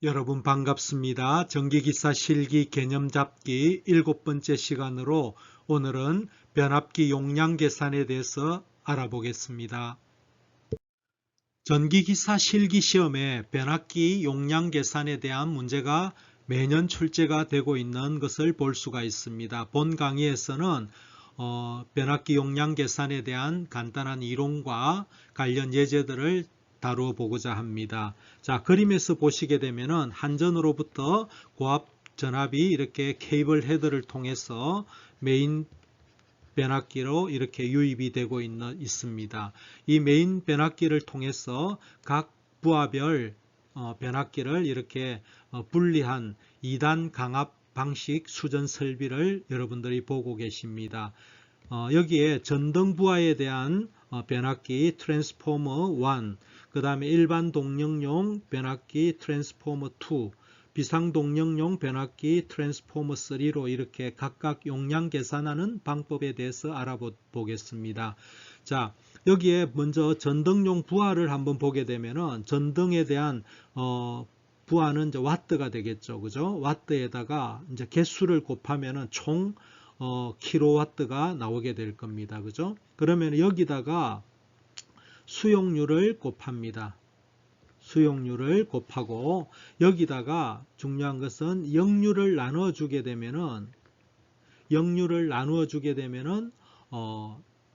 여러분 반갑습니다. 전기기사 실기 개념 잡기 7번째 시간으로 오늘은 변압기 용량 계산에 대해서 알아보겠습니다. 전기기사 실기 시험에 변압기 용량 계산에 대한 문제가 매년 출제가 되고 있는 것을 볼 수가 있습니다. 본 강의에서는 변압기 용량 계산에 대한 간단한 이론과 관련 예제들을 다루어 보고자 합니다. 자, 그림에서 보시게 되면은 한전으로부터 고압 전압이 이렇게 케이블 헤드를 통해서 메인 변압기로 이렇게 유입이 되고 있습니다. 이 메인 변압기를 통해서 각 부하별 변압기를 이렇게 분리한 2단 강압 방식 수전 설비를 여러분들이 보고 계십니다. 여기에 전등 부하에 대한 변압기 트랜스포머 1, 그 다음에 일반 동력용 변압기 트랜스포머 2, 비상동력용 변압기 트랜스포머 3로 이렇게 각각 용량 계산하는 방법에 대해서 알아보겠습니다. 자, 여기에 먼저 전등용 부하를 한번 보게 되면은 전등에 대한 부하는 이제 와트가 되겠죠. 그죠? 와트에다가 이제 개수를 곱하면은 총 킬로와트가 나오게 될 겁니다. 그죠? 그러면 여기다가 수용률을 곱합니다. 수용률을 곱하고 여기다가 중요한 것은 역률을 나누어 주게 되면은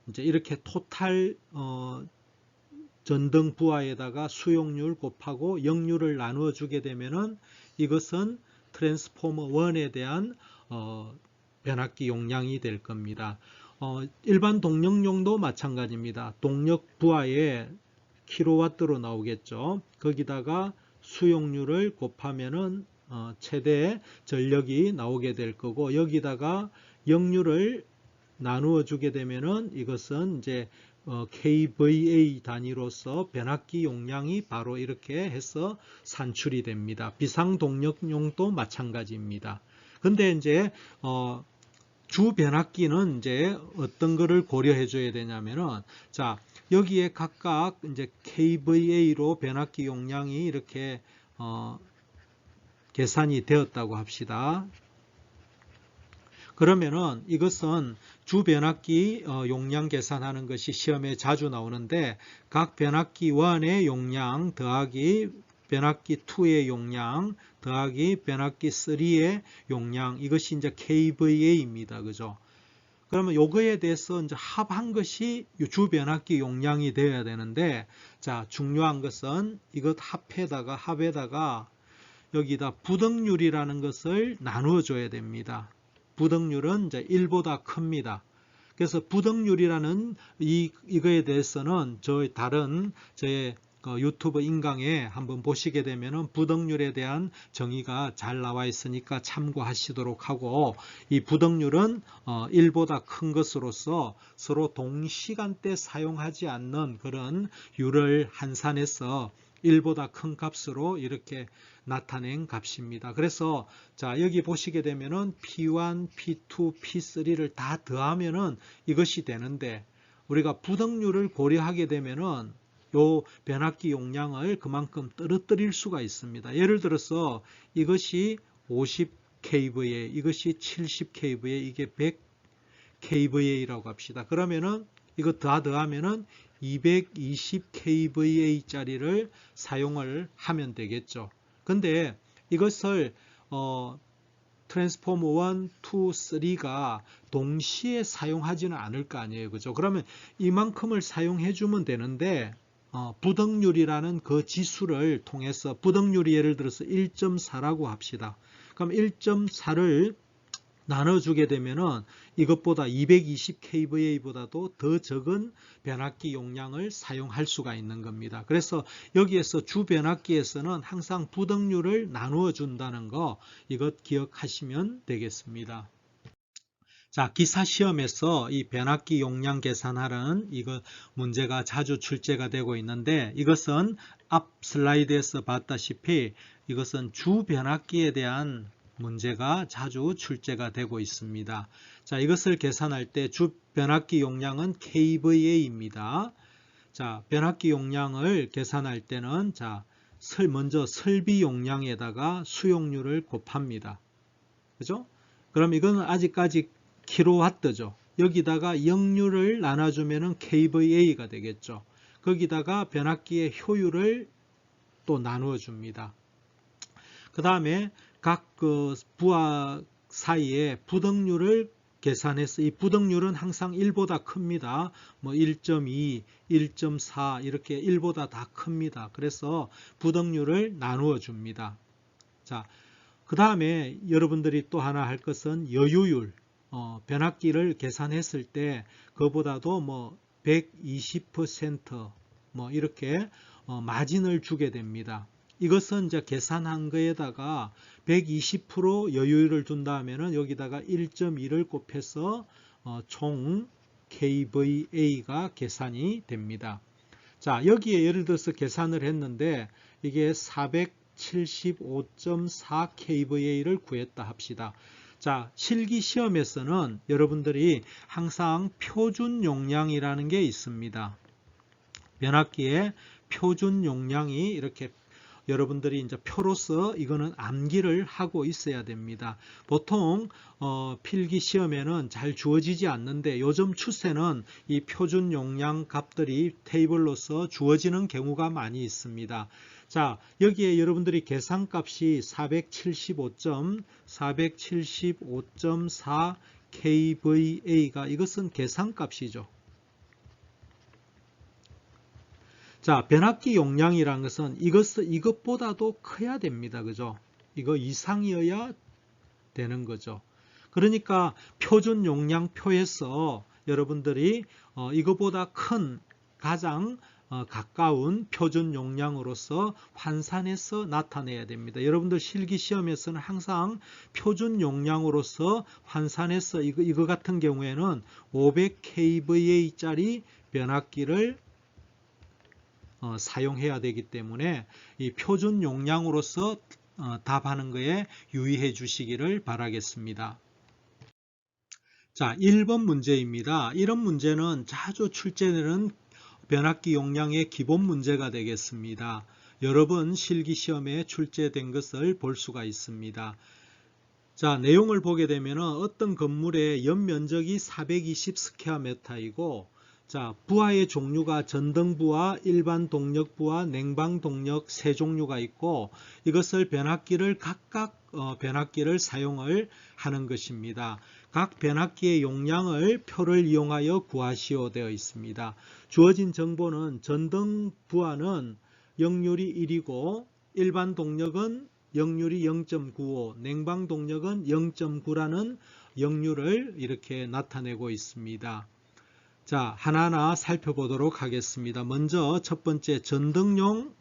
이제 이렇게 토탈 전등 부하에다가 수용률 곱하고 역률을 나누어 주게 되면은 이것은 트랜스포머 1에 대한 변압기 용량이 될 겁니다. 일반 동력용도 마찬가지입니다. 동력 부하에 킬로와트로 나오겠죠. 거기다가 수용률을 곱하면은 최대 전력이 나오게 될 거고, 여기다가 역률을 나누어 주게 되면은 이것은 이제 kVA 단위로서 변압기 용량이 바로 이렇게 해서 산출이 됩니다. 비상동력용도 마찬가지입니다. 근데 이제 주 변압기는 이제 어떤 거를 고려해 줘야 되냐면은, 자, 여기에 각각 이제 kVA로 변압기 용량이 이렇게 계산이 되었다고 합시다. 그러면은 이것은 주 변압기 용량 계산하는 것이 시험에 자주 나오는데, 각 변압기 1의 용량 더하기 변압기 2의 용량 더하기 변압기 3의 용량, 이것이 이제 kVA입니다. 그죠? 그러면 요거에 대해서 이제 합한 것이 주 변압기 용량이 되어야 되는데, 자, 중요한 것은 이것 합에다가 여기다 부등률이라는 것을 나누어 줘야 됩니다. 부등률은 이제 1보다 큽니다. 그래서 부등률이라는 이거에 대해서는 저의 유튜브 인강에 한번 보시게 되면은 부등률에 대한 정의가 잘 나와 있으니까 참고하시도록 하고, 이 부등률은 1보다 큰 것으로서 서로 동시간대 사용하지 않는 그런 유를 환산해서 1보다 큰 값으로 이렇게 나타낸 값입니다. 그래서 자, 여기 보시게 되면은 P1, P2, P3를 다 더하면은 이것이 되는데, 우리가 부등률을 고려하게 되면은 요 변압기 용량을 그만큼 떨어뜨릴 수가 있습니다. 예를 들어서 이것이 50kVA, 이것이 70kVA, 이게 100kVA라고 합시다. 그러면은 이거 다 더하면은 220kVA 짜리를 사용을 하면 되겠죠. 근데 이것을 트랜스포머 1, 2, 3가 동시에 사용하지는 않을 거 아니에요. 그죠? 그러면 이만큼을 사용해 주면 되는데, 부등률이라는 그 지수를 통해서, 부등률이 예를 들어서 1.4라고 합시다. 그럼 1.4를 나눠주게 되면은 이것보다 220kVA보다도 더 적은 변압기 용량을 사용할 수가 있는 겁니다. 그래서 여기에서 주 변압기에서는 항상 부등률을 나누어 준다는 거, 이것 기억하시면 되겠습니다. 자, 기사 시험에서 이 변압기 용량 계산하는 이거 문제가 자주 출제가 되고 있는데, 이것은 앞 슬라이드에서 봤다시피 이것은 주 변압기에 대한 문제가 자주 출제가 되고 있습니다. 자, 이것을 계산할 때 주 변압기 용량은 kVA입니다. 자, 변압기 용량을 계산할 때는, 자, 먼저 설비 용량에다가 수용률을 곱합니다. 그죠? 그럼 이건 아직까지 킬로와트죠. 여기다가 역류를 나눠주면은 kVA가 되겠죠. 거기다가 변압기의 효율을 또 나누어 줍니다. 그 다음에 각 그 부하 사이에 부덕률을 계산해서, 이 부덕률은 항상 1보다 큽니다. 뭐 1.2, 1.4 이렇게 1보다 다 큽니다. 그래서 부덕률을 나누어 줍니다. 자, 그 다음에 여러분들이 또 하나 할 것은 여유율, 변압기를 계산했을 때 그보다도 뭐 120% 뭐 이렇게 마진을 주게 됩니다. 이것은 이제 계산한 거에다가 120% 여유율을 둔다면은 여기다가 1.2를 곱해서 총 kVA가 계산이 됩니다. 자, 여기에 예를 들어서 계산을 했는데 이게 475.4 kVA를 구했다 합시다. 자, 실기 시험에서는 여러분들이 항상 표준 용량이라는 게 있습니다. 변압기의 표준 용량이 이렇게 여러분들이 이제 표로서 이거는 암기를 하고 있어야 됩니다. 보통 필기 시험에는 잘 주어지지 않는데 요즘 추세는 이 표준 용량 값들이 테이블로서 주어지는 경우가 많이 있습니다. 자, 여기에 여러분들이 계산값이 475.4 kVA가 이것은 계산값이죠. 자, 변압기 용량이라는 것은 이것보다도 커야 됩니다. 그죠? 이거 이상이어야 되는 거죠. 그러니까 표준 용량표에서 여러분들이 이거보다 큰 가장 가까운 표준 용량으로서 환산해서 나타내야 됩니다. 여러분들 실기 시험에서는 항상 표준 용량으로서 환산해서 이거 같은 경우에는 500kVA짜리 변압기를 사용해야 되기 때문에 이 표준 용량으로서 답하는 거에 유의해 주시기를 바라겠습니다. 자, 1번 문제입니다. 이런 문제는 자주 출제되는 변압기 용량의 기본 문제가 되겠습니다. 여러 번 실기시험에 출제된 것을 볼 수가 있습니다. 자, 내용을 보게 되면 어떤 건물의 연면적이 420 스퀘어미터이고, 자, 부하의 종류가 전등부하, 일반 동력부하, 냉방동력 세 종류가 있고, 이것을 변압기를 각각 변압기를 사용을 하는 것입니다. 각 변압기의 용량을 표를 이용하여 구하시오 되어 있습니다. 주어진 정보는 전등부하는 역률이 1이고 일반 동력은 역률이 0.95, 냉방동력은 0.9라는 역률을 이렇게 나타내고 있습니다. 자, 하나하나 살펴보도록 하겠습니다. 먼저 첫 번째 전등용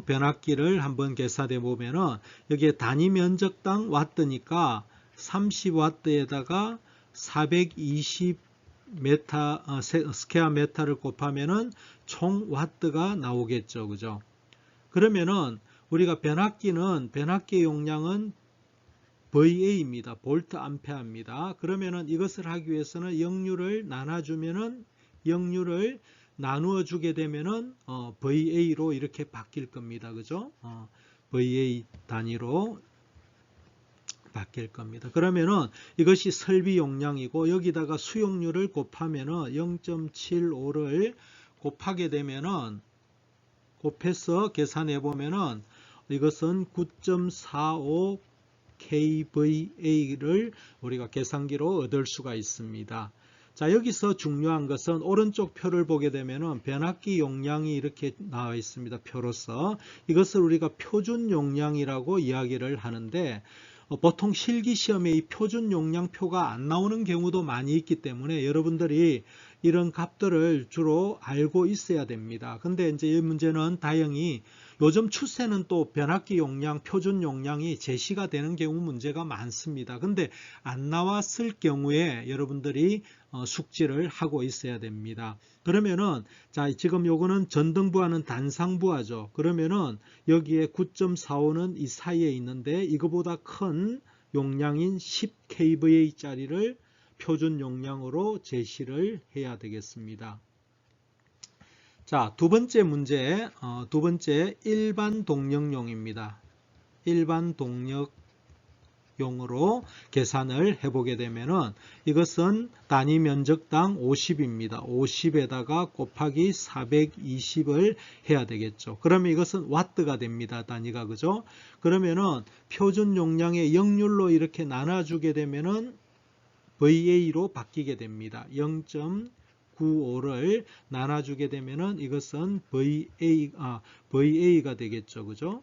변압기를 한번 계산해 보면은 여기에 단위 면적당 와트니까 30와트에다가 420 스퀘어 미터를 곱하면은 총 와트가 나오겠죠. 그죠? 그러면은 우리가 변압기의 용량은 VA입니다. 볼트 암페어입니다. 그러면은 이것을 하기 위해서는 역률을 나눠주면은 역률을 나누어 주게 되면은 VA로 이렇게 바뀔 겁니다. 그죠? VA 단위로 바뀔 겁니다. 그러면은 이것이 설비 용량이고 여기다가 수용률을 곱하면은 0.75를 곱하게 되면은 곱해서 계산해 보면은 이것은 9.45 kVA를 우리가 계산기로 얻을 수가 있습니다. 자, 여기서 중요한 것은 오른쪽 표를 보게 되면은 변압기 용량이 이렇게 나와 있습니다. 표로서 이것을 우리가 표준 용량이라고 이야기를 하는데 보통 실기 시험에 이 표준 용량표가 안 나오는 경우도 많이 있기 때문에 여러분들이 이런 값들을 주로 알고 있어야 됩니다. 근데 이제 이 문제는 다행히 요즘 추세는 또 변압기 용량, 표준 용량이 제시가 되는 경우 문제가 많습니다. 근데 안 나왔을 경우에 여러분들이 숙지를 하고 있어야 됩니다. 그러면은 자, 지금 요거는 전등부하는 단상부하죠. 그러면은 여기에 9.45는 이 사이에 있는데 이거보다 큰 용량인 10kVA 짜리를 표준 용량으로 제시를 해야 되겠습니다. 자, 두 번째 문제, 두 번째 일반 동력용입니다. 일반 동력용으로 계산을 해보게 되면은 이것은 단위 면적당 50입니다. 50에다가 곱하기 420을 해야 되겠죠. 그러면 이것은 와트가 됩니다. 단위가, 그죠? 그러면은 표준 용량의 역률로 이렇게 나눠주게 되면은 VA로 바뀌게 됩니다. 0.95를 나눠주게 되면은 이것은 VA가 되겠죠. 그죠?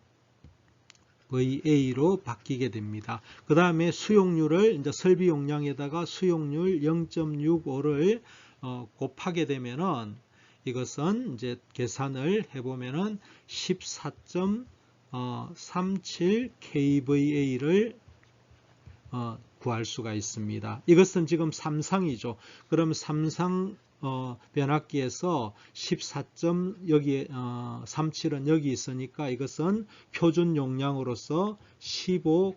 VA로 바뀌게 됩니다. 그 다음에 수용률을 이제 설비 용량에다가 수용률 0.65를 곱하게 되면은 이것은 이제 계산을 해보면은 14.37 kVA를 구할 수가 있습니다. 이것은 지금 삼상이죠. 그럼 삼상 변압기에서 37은 여기 있으니까 이것은 표준 용량으로서 15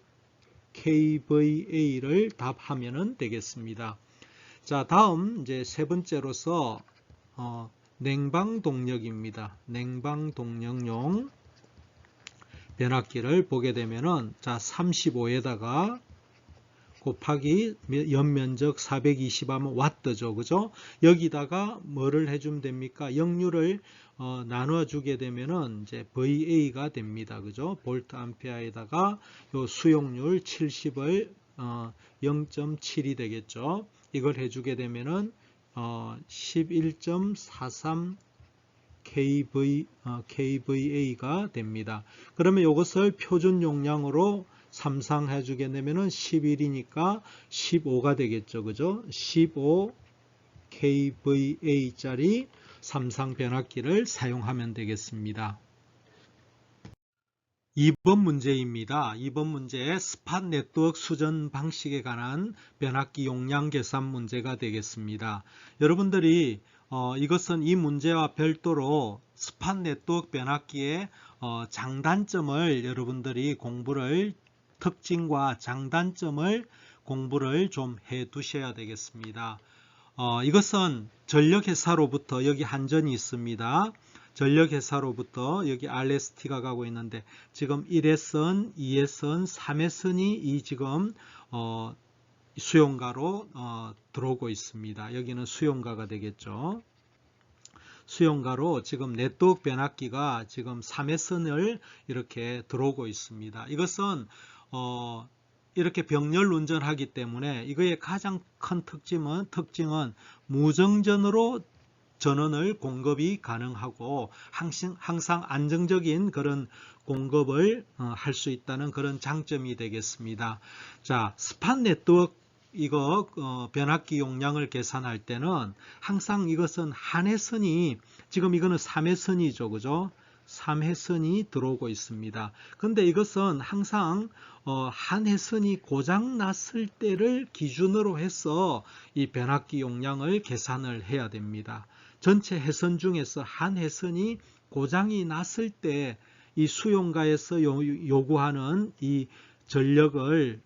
kVA를 답하면 되겠습니다. 자, 다음 이제 세 번째로서 냉방 동력입니다. 냉방 동력용 변압기를 보게 되면은 자, 35에다가 곱하기 연면적 420 하면 와트죠. 그죠? 여기다가 뭐를 해주면 됩니까? 역률을 나눠 주게 되면은 이제 VA가 됩니다. 그죠? 볼트 암페어에다가 요 수용률 70을 0.7이 되겠죠. 이걸 해주게 되면은 11.43 kVA가 됩니다. 그러면 이것을 표준 용량으로 삼상해 주게 되면은 11이니까 15가 되겠죠. 그죠? 15 kVA 짜리 삼상 변압기를 사용하면 되겠습니다. 2번 문제입니다. 2번 문제 스팟 네트워크 수전 방식에 관한 변압기 용량 계산 문제가 되겠습니다. 여러분들이 이것은 이 문제와 별도로 스팟 네트워크 변압기의 장단점을 여러분들이 공부를 특징과 장단점을 공부를 좀 해 두셔야 되겠습니다. 이것은 전력회사로부터 여기 한전이 있습니다. 전력회사로부터 여기 RST가 가고 있는데 지금 1회선, 2회선, 3회선이 이 지금 수용가로 들어오고 있습니다. 여기는 수용가가 되겠죠. 수용가로 지금 네트워크 변압기가 지금 3회선을 이렇게 들어오고 있습니다. 이것은 이렇게 병렬 운전하기 때문에 이거의 가장 큰 특징은 무정전으로 전원을 공급이 가능하고 항상 안정적인 그런 공급을 할 수 있다는 그런 장점이 되겠습니다. 자, 스팟 네트워크 이거 변압기 용량을 계산할 때는 항상 이것은 한 회선이 지금 이거는 3회선이죠. 그죠? 3회선이 들어오고 있습니다. 근데 이것은 항상 한 회선이 고장 났을 때를 기준으로 해서 이 변압기 용량을 계산을 해야 됩니다. 전체 회선 중에서 한 회선이 고장이 났을 때 이 수용가에서 요구하는 이 전력을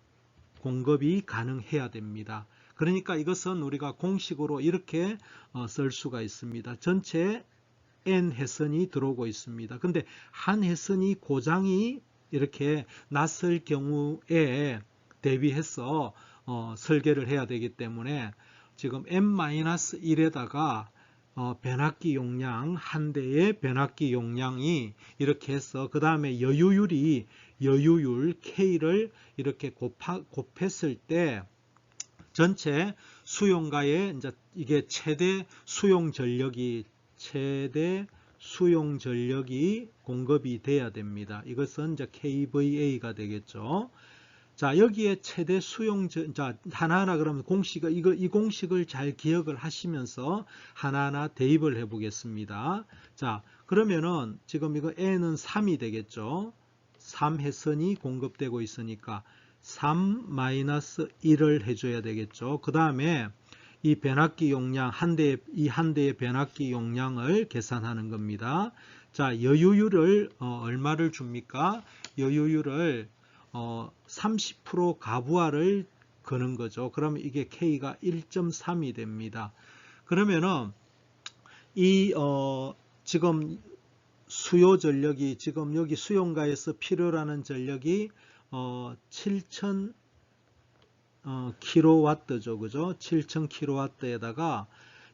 공급이 가능해야 됩니다. 그러니까 이것은 우리가 공식으로 이렇게 쓸 수가 있습니다. 전체 N 회선이 들어오고 있습니다. 근데 한 회선이 고장이 이렇게 났을 경우에 대비해서 설계를 해야 되기 때문에 지금 N-1에다가 변압기 용량 한 대의 변압기 용량이 이렇게 해서 그 다음에 여유율 K를 이렇게 곱했을 때 전체 수용가에 이제 이게 최대 수용 전력이 공급이 돼야 됩니다. 이것은 이제 kVA가 되겠죠. 자, 여기에 최대 수용 자, 하나하나 그러면 이 공식을 잘 기억을 하시면서 하나하나 대입을 해 보겠습니다. 자, 그러면은 지금 이거 N은 3이 되겠죠. 3회선이 공급되고 있으니까 3-1을 해줘야 되겠죠. 그 다음에 이 변압기 용량 한 대의 변압기 용량을 계산하는 겁니다. 자, 여유율을 얼마를 줍니까? 여유율을 30% 가부하를 거는 거죠. 그러면 이게 K가 1.3이 됩니다. 그러면은 이 지금 수요 전력이 지금 여기 수용가에서 필요로 하는 전력이 7000 킬로와트죠. 그죠? 7000 킬로와트에다가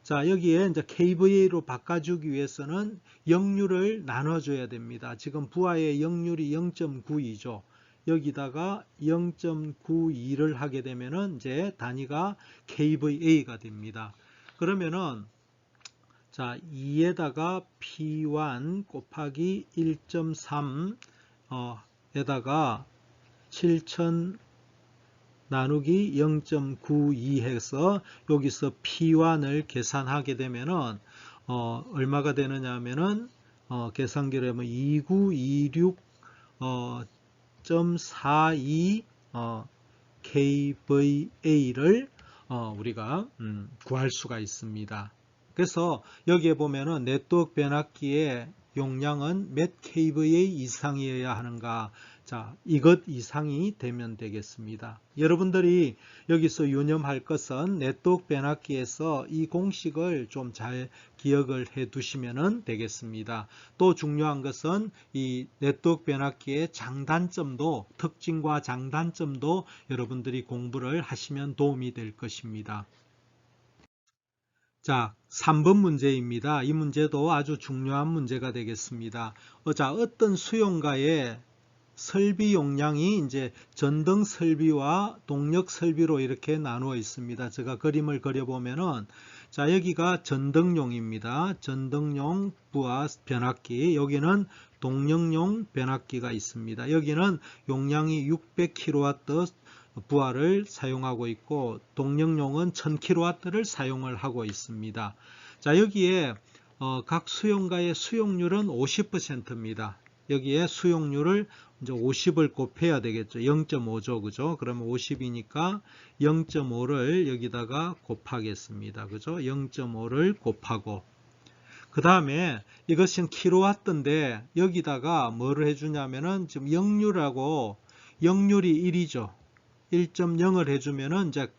자, 여기에 이제 kVA로 바꿔주기 위해서는 역률을 나눠줘야 됩니다. 지금 부하의 역률이 0.92죠. 여기다가 0.92를 하게 되면은 이제 단위가 kVA가 됩니다. 그러면은 자, 2에다가 P1 곱하기 1.3 에다가 7000 나누기 0.92 해서 여기서 P1을 계산하게 되면은 얼마가 되느냐 하면은 계산기로 하면 2926.42 kVA를 우리가 구할 수가 있습니다. 그래서 여기에 보면은 네트워크 변압기의 용량은 몇 kVA 이상이어야 하는가? 자, 이것 이상이 되면 되겠습니다. 여러분들이 여기서 유념할 것은 네트워크 변압기에서 이 공식을 좀 잘 기억을 해 두시면 되겠습니다. 또 중요한 것은 이 네트워크 변압기의 장단점도, 특징과 장단점도 여러분들이 공부를 하시면 도움이 될 것입니다. 자, 3번 문제입니다. 이 문제도 아주 중요한 문제가 되겠습니다. 자, 어떤 수용가의 설비 용량이 이제 전등 설비와 동력 설비로 이렇게 나누어 있습니다. 제가 그림을 그려보면은 자, 여기가 전등용입니다. 전등용 부하 변압기. 여기는 동력용 변압기가 있습니다. 여기는 용량이 600kW 부하를 사용하고 있고 동력용은 1000kW를 사용을 하고 있습니다. 자, 여기에 각 수용가의 수용률은 50%입니다. 여기에 수용률을 이제 50을 곱해야 되겠죠. 0.5죠. 그죠? 그러면 50이니까 0.5를 여기다가 곱하겠습니다. 그죠? 0.5를 곱하고 그 다음에 이것은 킬로와트인데 여기다가 뭐를 해주냐면은 지금 역률하고 역률이 1이죠. 1.0을 해주면은 이제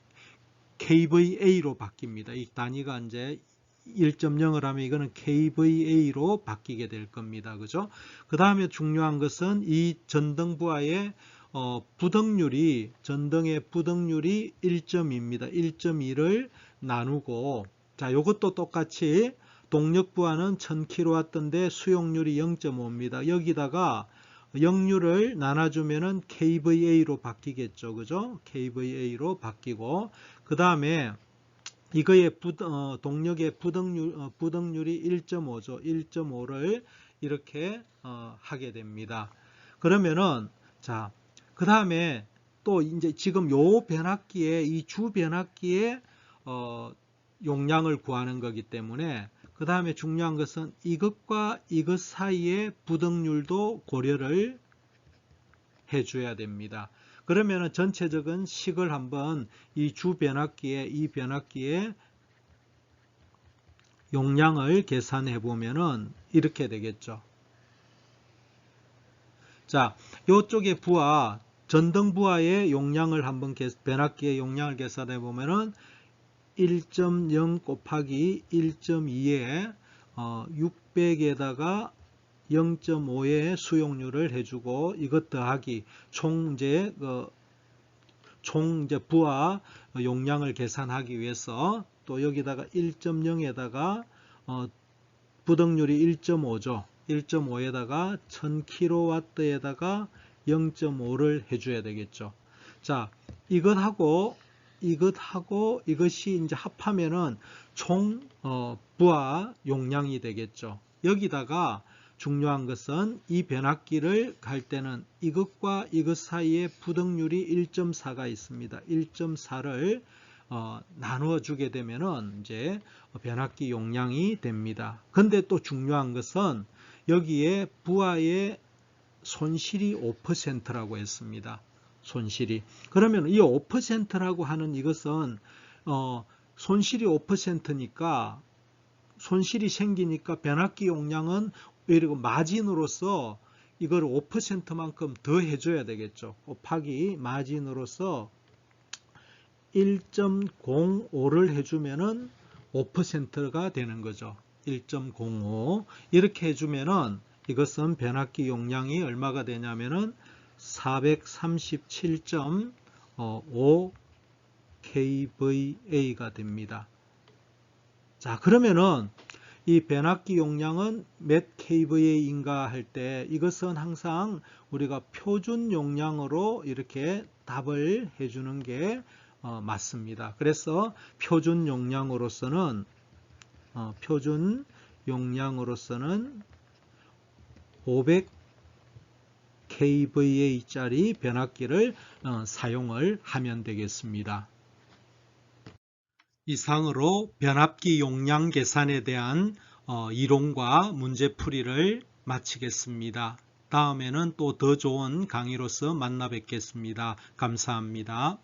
kVA로 바뀝니다. 이 단위가 이제 1.0을 하면 이거는 kVA로 바뀌게 될 겁니다. 그죠? 그 다음에 중요한 것은 이 전등 부하의 부등률이 전등의 부등률이 1.2입니다. 1.2를 나누고 자, 요것도 똑같이 동력 부하는 1000kW인데 수용률이 0.5입니다. 여기다가 역률을 나눠주면은 kVA로 바뀌겠죠. 그죠? kVA로 바뀌고 그 다음에 이거의 동력의 부등률이 1.5죠. 1.5를 이렇게 하게 됩니다. 그러면은 자, 그 다음에 또 이제 지금 요 변압기에 이 주 변압기의 용량을 구하는 거기 때문에 그 다음에 중요한 것은 이것과 이것 사이의 부등률도 고려를 해줘야 됩니다. 그러면은 전체적인 식을 한번 이 주 변압기의 이 변압기의 용량을 계산해 보면은 이렇게 되겠죠. 자, 이쪽에 부하 전등 부하의 용량을 한번 변압기의 용량을 계산해 보면은 1.0 곱하기 1.2에 600에다가 0.5의 수용률을 해주고 이것 더하기 총 이제 부하 용량을 계산하기 위해서 또 여기다가 1.0에다가 부등률이 1.5죠. 1.5에다가 1000kW에다가 0.5를 해줘야 되겠죠. 자, 이것하고 이것이 이제 합하면은 총 부하 용량이 되겠죠. 여기다가 중요한 것은 이 변압기를 갈 때는 이것과 이것 사이에 부등률이 1.4가 있습니다. 1.4를 나누어 주게 되면은 이제 변압기 용량이 됩니다. 근데 또 중요한 것은 여기에 부하의 손실이 5%라고 했습니다. 손실이. 그러면 이 5%라고 하는 이것은 손실이 5%니까 손실이 생기니까 변압기 용량은 이러고 마진으로서 이걸 5%만큼 더 해줘야 되겠죠. 곱하기 마진으로서 1.05를 해주면은 5%가 되는 거죠. 1.05 이렇게 해주면은 이것은 변압기 용량이 얼마가 되냐면은 437.5 kVA가 됩니다. 자, 그러면은 이 변압기 용량은 몇 kVA인가 할 때 이것은 항상 우리가 표준 용량으로 이렇게 답을 해주는 게 맞습니다. 그래서 표준 용량으로서는 500 kVA 짜리 변압기를 사용을 하면 되겠습니다. 이상으로 변압기 용량 계산에 대한 이론과 문제풀이를 마치겠습니다. 다음에는 또 더 좋은 강의로서 만나 뵙겠습니다. 감사합니다.